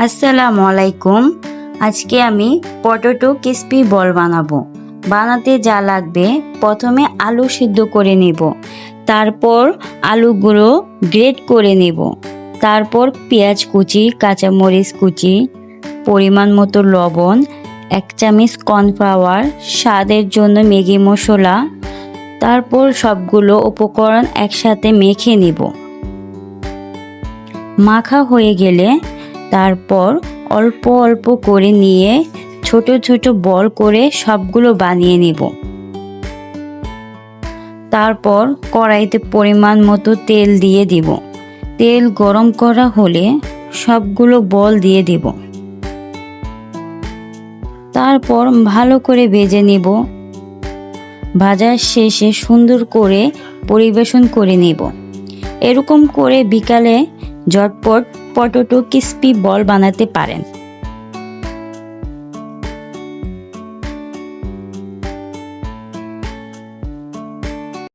আসসালামু আলাইকুম। আজকে আমি পটেটো ক্রিস্পি বল বানাবো। বানাতে যা লাগবে, প্রথমে আলু সিদ্ধ করে নেব, তারপর আলুগুলো গ্রেট করে নেব, তারপর পেঁয়াজ কুচি, কাঁচামরিচ কুচি, পরিমাণ মতো লবণ, 1 চামচ কর্নফ্লাওয়ার, স্বাদের জন্য ম্যাগি মশলা, তারপর সবগুলো উপকরণ একসাথে মেখে নেব। মাখা হয়ে গেলে তারপর অল্প অল্প করে নিয়ে ছোট ছোট বল করে সবগুলো বানিয়ে নেব। তারপর কড়াইতে পরিমাণ মতো তেল দিয়ে দিব। তেল গরম করা হলে সবগুলো বল দিয়ে দেব। তারপর ভালো করে ভেজে নেব। ভাজার শেষে সুন্দর করে পরিবেশন করে নেব। এরকম করে বিকালে ঝটপট পটেটো ক্রিস্পি বল বানাতে পারেন।